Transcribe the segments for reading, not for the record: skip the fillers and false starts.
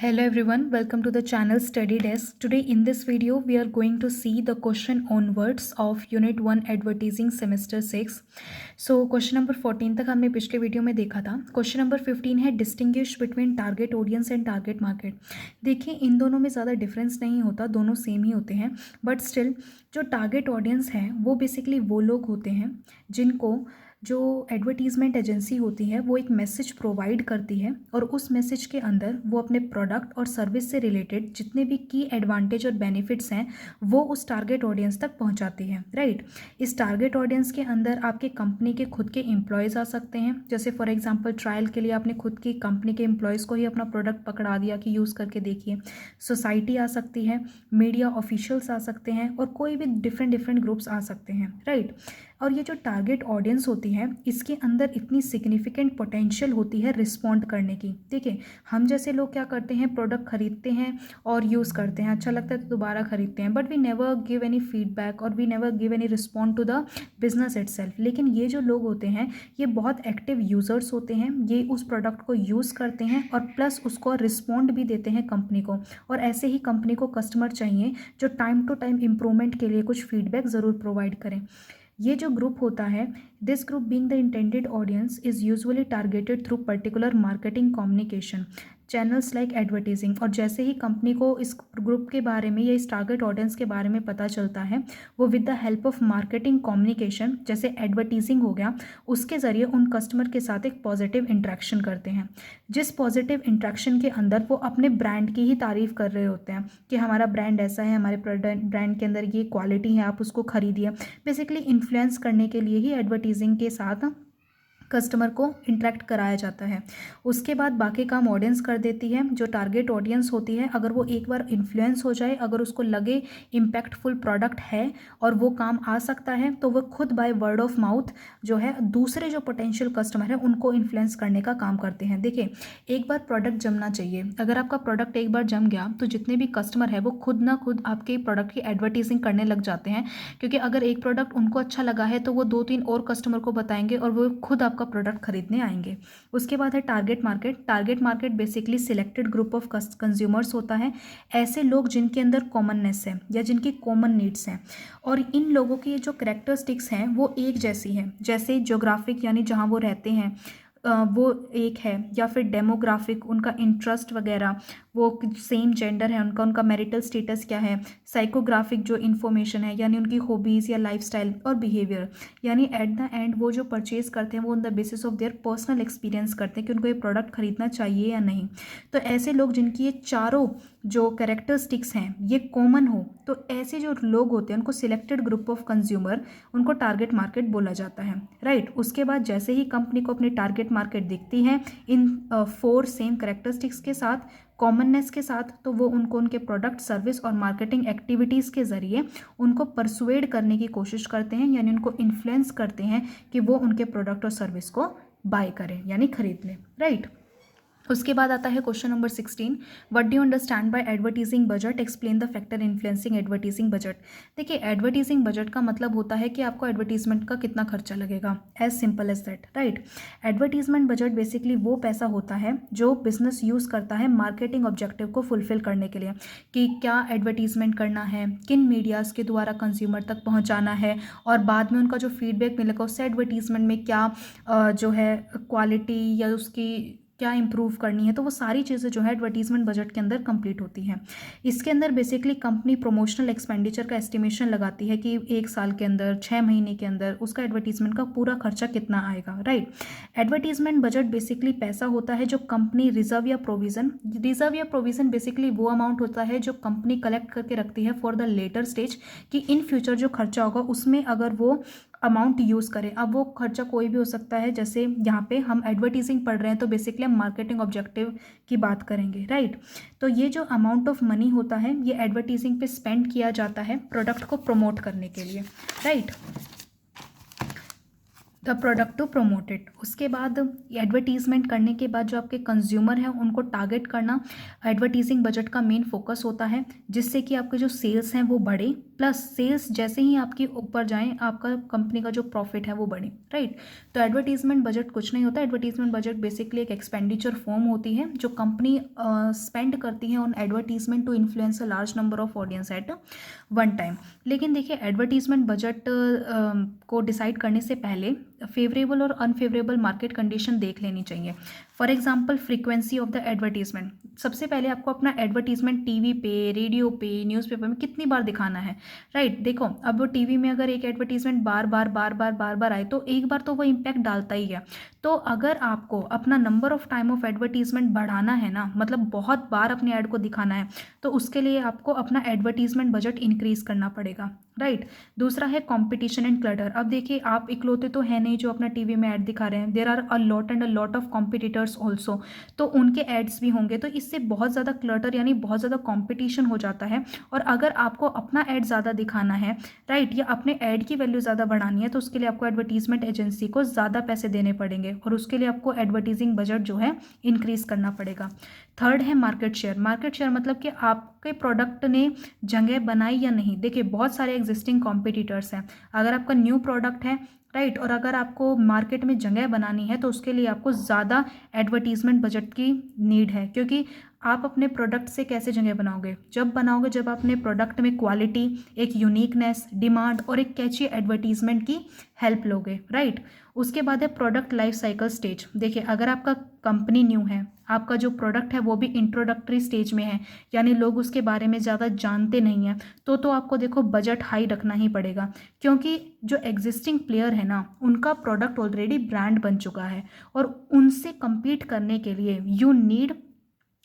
Hello everyone, welcome to the channel Study Desk. Today in this video we are going to see the question onwards of Unit 1 Advertising Semester 6. So question number 14 तक हमने पिछले video में देखा था. Question number 15 है distinguish between target audience and target market. देखिए इन दोनों में ज़्यादा डिफरेंस नहीं होता, दोनों सेम ही होते हैं, बट स्टिल जो टारगेट ऑडियंस है वो बेसिकली वो लोग होते हैं जिनको जो एडवर्टीज़मेंट एजेंसी होती है वो एक मैसेज प्रोवाइड करती है और उस मैसेज के अंदर वो अपने प्रोडक्ट और सर्विस से रिलेटेड जितने भी की एडवांटेज और बेनिफिट्स हैं वो उस टारगेट ऑडियंस तक पहुंचाती है, राइट. इस टारगेट ऑडियंस के अंदर आपके कंपनी के खुद के एम्प्लॉयज़ आ सकते हैं. जैसे फॉर एग्जांपल ट्रायल के लिए आपने खुद की कंपनी के एम्प्लॉयज़ को ही अपना प्रोडक्ट पकड़ा दिया कि यूज़ करके देखिए. सोसाइटी आ सकती है, मीडिया ऑफिशियल्स आ सकते हैं और कोई भी डिफरेंट ग्रुप्स आ सकते हैं, राइट. और ये जो टारगेट ऑडियंस होती है इसके अंदर इतनी सिग्निफिकेंट पोटेंशियल होती है रिस्पॉन्ड करने की. देखिए हम जैसे लोग क्या करते हैं, प्रोडक्ट खरीदते हैं और यूज़ करते हैं, अच्छा लगता है तो दोबारा खरीदते हैं, but we never give any feedback और we never give any respond to the business itself. लेकिन ये जो लोग होते हैं ये बहुत एक्टिव यूज़र्स होते हैं, ये उस प्रोडक्ट को यूज़ करते हैं और प्लस उसको रिस्पॉन्ड भी देते हैं कंपनी को. और ऐसे ही कंपनी को कस्टमर चाहिए जो टाइम टू टाइम इम्प्रूवमेंट के लिए कुछ फीडबैक ज़रूर प्रोवाइड करें. ये जो ग्रुप होता है, this group being the intended audience is usually targeted through particular marketing communication channels like advertising. और जैसे ही कंपनी को इस ग्रुप के बारे में या इस टारगेट ऑडियंस के बारे में पता चलता है वो with the help of marketing communication जैसे एडवर्टीजिंग हो गया उसके ज़रिए उन कस्टमर के साथ एक पॉजिटिव इंट्रैक्शन करते हैं. जिस पॉजिटिव इंट्रैक्शन के अंदर वो अपने ब्रांड की ही तारीफ़ कर रहे होते हैं कि हमारा ब्रांड ऐसा है, हमारे ब्रांड के अंदर ये क्वालिटी है, आप उसको खरीदिए. बेसिकली इन्फ्लुएंस करने के लिए ही एडवर्टीजिंग के साथ कस्टमर को इंटरेक्ट कराया जाता है. उसके बाद बाकी काम ऑडियंस कर देती है. जो टारगेट ऑडियंस होती है अगर वो एक बार इन्फ्लुएंस हो जाए, अगर उसको लगे इम्पैक्टफुल प्रोडक्ट है और वो काम आ सकता है तो वो खुद बाय वर्ड ऑफ माउथ जो है दूसरे जो पोटेंशियल कस्टमर है उनको इन्फ्लुएंस करने का काम करते हैं. देखिए एक बार प्रोडक्ट जमना चाहिए, अगर आपका प्रोडक्ट एक बार जम गया तो जितने भी कस्टमर है वो खुद ना खुद आपके प्रोडक्ट की एडवर्टीजिंग करने लग जाते हैं, क्योंकि अगर एक प्रोडक्ट उनको अच्छा लगा है तो वो 2-3 और कस्टमर को बताएंगे और वो खुद का प्रोडक्ट खरीदने आएंगे. उसके बाद है target market. Target market basically selected group of consumers होता है, ऐसे लोग जिनके अंदर कॉमननेस है या जिनकी कॉमन नीड्स हैं और इन लोगों की जो कैरेक्टरिस्टिक्स हैं वो एक जैसी हैं. जैसे ज्योग्राफिक यानी जहाँ वो रहते हैं वो एक है, या फिर डेमोग्राफिक उनका इंटरेस्ट वगैरह वो सेम जेंडर है उनका मैरिटल स्टेटस क्या है, साइकोग्राफिक जो इन्फॉर्मेशन है यानी उनकी हॉबीज़ या लाइफस्टाइल और बिहेवियर, यानी एट द एंड वो जो परचेज़ करते हैं वो on the basis of their personal experience करते हैं कि उनको ये प्रोडक्ट खरीदना चाहिए या नहीं. तो ऐसे लोग जिनकी ये चारों जो कैरेक्टरिस्टिक्स हैं ये कॉमन हो तो ऐसे जो लोग होते हैं उनको सिलेक्टेड ग्रुप ऑफ कंज्यूमर उनको टारगेट मार्केट बोला जाता है, राइट. उसके बाद जैसे ही कंपनी को अपनी टारगेट मार्केट दिखती है इन 4 सेम कैरेक्टरिस्टिक्स के साथ, कॉमननेस के साथ, तो वो उनको उनके प्रोडक्ट सर्विस और मार्केटिंग एक्टिविटीज़ के ज़रिए उनको परसुएड करने की कोशिश करते हैं, यानी उनको इन्फ्लुएंस करते हैं कि वो उनके प्रोडक्ट और सर्विस को बाय करें यानी खरीद लें, राइट. उसके बाद आता है question number 16, what do you understand by advertising budget, explain the factor influencing advertising budget. देखिए एडवर्टीजिंग बजट का मतलब होता है कि आपको एडवर्टीजमेंट का कितना खर्चा लगेगा, as simple as that, right. Advertisement budget basically वो पैसा होता है जो बिजनेस यूज़ करता है मार्केटिंग ऑब्जेक्टिव को फुलफिल करने के लिए, कि क्या एडवर्टीजमेंट करना है, किन मीडियाज़ के द्वारा कंज्यूमर तक पहुँचाना है और बाद में उनका जो फीडबैक मिलेगा उससे एडवर्टीजमेंट में क्या जो है क्वालिटी या उसकी क्या इंप्रूव करनी है, तो वो सारी चीज़ें जो है एडवर्टीजमेंट बजट के अंदर कंप्लीट होती हैं. इसके अंदर बेसिकली कंपनी प्रमोशनल एक्सपेंडिचर का एस्टिमेशन लगाती है कि 1 साल के अंदर 6 महीने के अंदर उसका एडवर्टीजमेंट का पूरा खर्चा कितना आएगा, राइट. एडवर्टीजमेंट बजट बेसिकली पैसा होता है जो कंपनी रिजर्व या प्रोविज़न बेसिकली वो अमाउंट होता है जो कंपनी कलेक्ट करके रखती है फॉर द लेटर स्टेज, कि इन फ्यूचर जो खर्चा होगा उसमें अगर वो अमाउंट यूज़ करें. अब वो खर्चा कोई भी हो सकता है, जैसे यहाँ पे हम एडवर्टीजिंग पढ़ रहे हैं तो बेसिकली हम मार्केटिंग ऑब्जेक्टिव की बात करेंगे, राइट. तो ये जो अमाउंट ऑफ मनी होता है ये एडवर्टीजिंग पे स्पेंड किया जाता है प्रोडक्ट को प्रमोट करने के लिए, right, the product to promote it. उसके बाद एडवर्टीजमेंट करने के बाद जो आपके कंज्यूमर हैं उनको टारगेट करना एडवर्टीजिंग बजट का मेन फोकस होता है, जिससे कि आपके जो सेल्स हैं वो बढ़े प्लस सेल्स जैसे ही आपकी ऊपर जाएं आपका कंपनी का जो प्रॉफिट है वो बढ़े, राइट। तो एडवर्टीजमेंट बजट कुछ नहीं होता, एडवर्टीजमेंट बजट बेसिकली एक एक्सपेंडिचर फॉर्म होती है जो कंपनी स्पेंड करती है on advertisement to influence a large number of audience at one time. लेकिन देखिए एडवर्टीजमेंट बजट को डिसाइड करने से पहले फेवरेबल और अनफेवरेबल मार्केट कंडीशन देख लेनी चाहिए। For example frequency of the advertisement, सबसे पहले आपको अपना एडवर्टीजमेंट टीवी पे, रेडियो पे, न्यूज़पेपर में कितनी बार दिखाना है, राइट। देखो अब वो टीवी में अगर एक एडवर्टीजमेंट बार बार आए तो एक बार तो वो इम्पैक्ट डालता ही है। तो अगर आपको अपना number of time of advertisement बढ़ाना है ना, मतलब बहुत बार अपनी ऐड को दिखाना है, तो उसके लिए आपको अपना एडवर्टीजमेंट बजट इंक्रीज करना पड़ेगा, राइट। दूसरा है कंपटीशन एंड क्लटर। अब देखिए आप इकलौते तो है नहीं जो अपना टीवी में ऐड दिखा रहे हैं, there are a lot of competitors also, तो उनके एड्स भी होंगे, तो इससे बहुत ज़्यादा क्लटर यानी बहुत ज़्यादा कॉम्पिटिशन हो जाता है। और अगर आपको अपना ऐड ज़्यादा दिखाना है, राइट, या अपने ऐड की वैल्यू ज़्यादा बढ़ानी है, तो उसके लिए आपको एडवर्टीजमेंट एजेंसी को ज़्यादा पैसे देने पड़ेंगे और उसके लिए आपको एडवर्टीजिंग बजट जो है इंक्रीज करना पड़ेगा। थर्ड है मार्केट शेयर। मार्केट शेयर मतलब कि आपके प्रोडक्ट ने जगह बनाई या नहीं। देखिए बहुत सारे एग्जिस्टिंग कॉम्पिटिटर्स हैं, अगर आपका न्यू प्रोडक्ट है, राइट, और अगर आपको मार्केट में जगह बनानी है तो उसके लिए आपको ज़्यादा एडवर्टीजमेंट बजट की नीड है, क्योंकि आप अपने प्रोडक्ट से कैसे जगह बनाओगे, जब आप अपने प्रोडक्ट में क्वालिटी, एक यूनिकनेस, डिमांड और एक कैची एडवर्टीजमेंट की हेल्प लोगे, राइट। उसके बाद है प्रोडक्ट लाइफ साइकिल स्टेज। देखिए अगर आपका कंपनी न्यू है, आपका जो प्रोडक्ट है वो भी इंट्रोडक्टरी स्टेज में है, यानी लोग उसके बारे में ज़्यादा जानते नहीं हैं, तो आपको देखो बजट हाई रखना ही पड़ेगा, क्योंकि जो एग्जिस्टिंग प्लेयर है ना उनका प्रोडक्ट ऑलरेडी ब्रांड बन चुका है और उनसे compete करने के लिए you need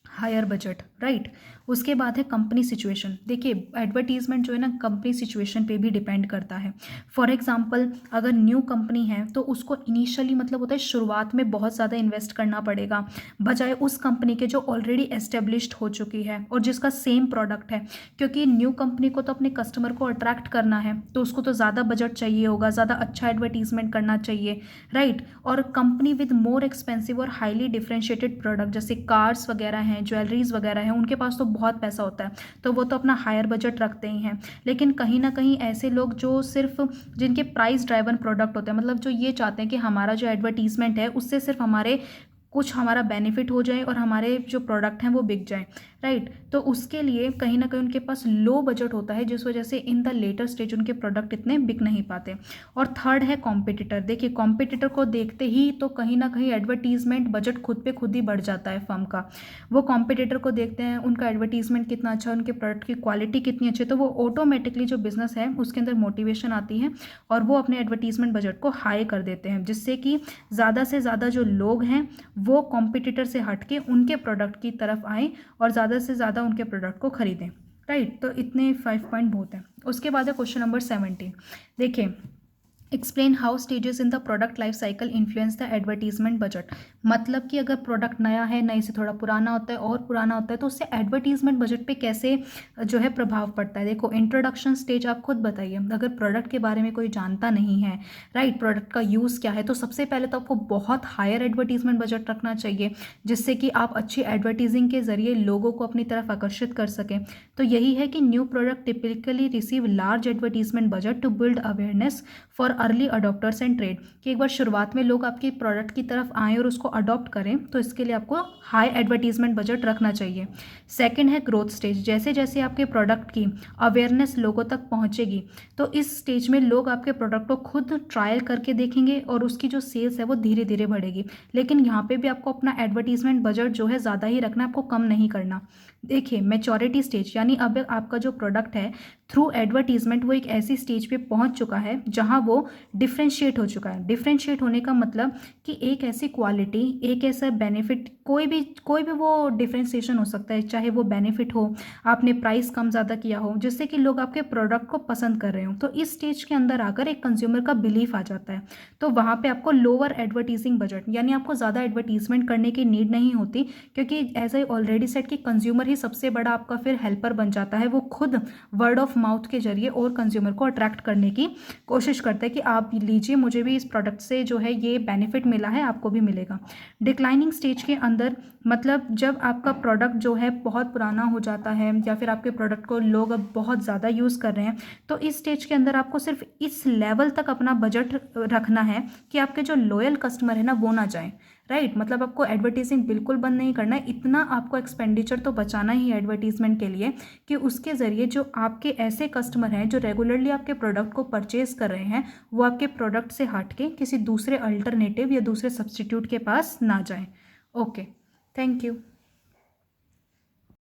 higher budget, right. उसके बाद है कंपनी सिचुएशन। देखिए एडवर्टीजमेंट जो है ना कंपनी सिचुएशन पे भी डिपेंड करता है। फॉर एग्जांपल अगर न्यू कंपनी है तो उसको इनिशियली मतलब होता है शुरुआत में बहुत ज़्यादा इन्वेस्ट करना पड़ेगा, बजाय उस कंपनी के जो ऑलरेडी एस्टेब्लिश्ड हो चुकी है और जिसका सेम प्रोडक्ट है, क्योंकि न्यू कंपनी को तो अपने कस्टमर को अट्रैक्ट करना है तो उसको तो ज़्यादा बजट चाहिए होगा, ज़्यादा अच्छा एडवर्टीजमेंट करना चाहिए, राइट। और कंपनी विद मोर एक्सपेंसिव और हाईली डिफ्रेंशिएटेड प्रोडक्ट जैसे कार्स वगैरह हैं, ज्वेलरीज वगैरह हैं, उनके पास तो बहुत पैसा होता है तो वो तो अपना हायर बजट रखते ही हैं। लेकिन कहीं ना कहीं ऐसे लोग जो सिर्फ जिनके प्राइस ड्राइवन प्रोडक्ट होते हैं, मतलब जो ये चाहते हैं कि हमारा जो एडवर्टीजमेंट है उससे सिर्फ हमारा बेनिफिट हो जाए और हमारे जो प्रोडक्ट हैं वो बिक जाए, राइट। तो उसके लिए कहीं ना कहीं उनके पास लो बजट होता है, जिस वजह से इन द लेटर स्टेज उनके प्रोडक्ट इतने बिक नहीं पाते। और थर्ड है कॉम्पिटिटर। देखिए कॉम्पिटिटर को देखते ही तो कहीं ना कहीं एडवर्टीजमेंट बजट खुद पे खुद ही बढ़ जाता है फर्म का। वो कॉम्पिटिटर को देखते हैं, उनका एडवर्टीजमेंट कितना अच्छा, उनके प्रोडक्ट की क्वालिटी कितनी अच्छी, तो वो ऑटोमेटिकली जो बिजनेस है उसके अंदर मोटिवेशन आती है और वो अपने एडवर्टीजमेंट बजट को हाई कर देते हैं, जिससे कि ज़्यादा से ज़्यादा जो लोग हैं वो कॉम्पिटिटर से हट के उनके प्रोडक्ट की तरफ आएँ और ज़्यादा से ज़्यादा उनके प्रोडक्ट को खरीदें, राइट। तो इतने 5 पॉइंट बहुत हैं। उसके बाद है क्वेश्चन नंबर 17। देखिए explain how stages in the product life cycle influence the advertisement budget. मतलब कि अगर प्रोडक्ट नया है, नए से थोड़ा पुराना होता है और पुराना होता है, तो उससे एडवर्टीजमेंट बजट पे कैसे जो है प्रभाव पड़ता है। देखो इंट्रोडक्शन स्टेज आप खुद बताइए, अगर प्रोडक्ट के बारे में कोई जानता नहीं है, राइट, प्रोडक्ट का यूज़ क्या है, तो सबसे पहले तो आपको बहुत हायर एडवर्टीजमेंट बजट रखना चाहिए, जिससे कि आप अच्छी एडवर्टीजिंग के जरिए लोगों को अपनी तरफ आकर्षित कर सकें। तो यही है कि new product typically receive large advertisement budget to build awareness for early adopters and trade, कि एक बार शुरुआत में लोग आपके प्रोडक्ट की तरफ आएँ और उसको अडॉप्ट करें, तो इसके लिए आपको हाई एडवर्टीजमेंट बजट रखना चाहिए। सेकंड है ग्रोथ स्टेज। जैसे जैसे आपके प्रोडक्ट की अवेयरनेस लोगों तक पहुंचेगी तो इस स्टेज में लोग आपके प्रोडक्ट को खुद ट्रायल करके देखेंगे और उसकी जो सेल्स है वो धीरे धीरे बढ़ेगी। लेकिन यहाँ पे भी आपको अपना एडवर्टीजमेंट बजट जो है ज़्यादा ही रखना, आपको कम नहीं करना। देखिए मैच्योरिटी स्टेज, यानी अब आपका जो प्रोडक्ट है थ्रू एडवर्टीजमेंट वो एक ऐसी स्टेज पे पहुंच चुका है जहां वो डिफ्रेंशिएट हो चुका है। डिफ्रेंशिएट होने का मतलब कि एक ऐसी क्वालिटी, एक ऐसा बेनिफिट, कोई भी वो डिफ्रेंशिएशन हो सकता है, चाहे वो बेनिफिट हो, आपने प्राइस कम ज़्यादा किया हो, जिससे कि लोग आपके प्रोडक्ट को पसंद कर रहे हो। तो इस स्टेज के अंदर आकर एक कंज्यूमर का बिलीफ आ जाता है, तो वहाँ पर आपको लोअर एडवर्टीजिंग बजट, यानी आपको ज़्यादा एडवर्टीजमेंट करने की नीड नहीं होती, क्योंकि एज आई ऑलरेडी सेड कि कंज्यूमर ही सबसे बड़ा आपका फिर हेल्पर बन जाता है। वो खुद वर्ड ऑफ माउथ के जरिए और कंज्यूमर को अट्रैक्ट करने की कोशिश करता है कि आप लीजिए, मुझे भी इस प्रोडक्ट से जो है ये बेनिफिट मिला है, आपको भी मिलेगा। डिक्लाइनिंग स्टेज के अंदर मतलब जब आपका प्रोडक्ट जो है बहुत पुराना हो जाता है या फिर आपके प्रोडक्ट को लोग अब बहुत ज़्यादा यूज़ कर रहे हैं, तो इस स्टेज के अंदर आपको सिर्फ इस लेवल तक अपना बजट रखना है कि आपके जो लॉयल कस्टमर है ना वो ना जाए, राइट। मतलब आपको एडवर्टीजिंग बिल्कुल बंद नहीं करना है, इतना आपको एक्सपेंडिचर तो बचाना ही है एडवर्टीजमेंट के लिए कि उसके ज़रिए जो आपके ऐसे कस्टमर हैं जो रेगुलरली आपके प्रोडक्ट को परचेज कर रहे हैं वो आपके प्रोडक्ट से हट के किसी दूसरे अल्टरनेटिव या दूसरे सब्सटीट्यूट के पास ना जाएं। Okay, thank you.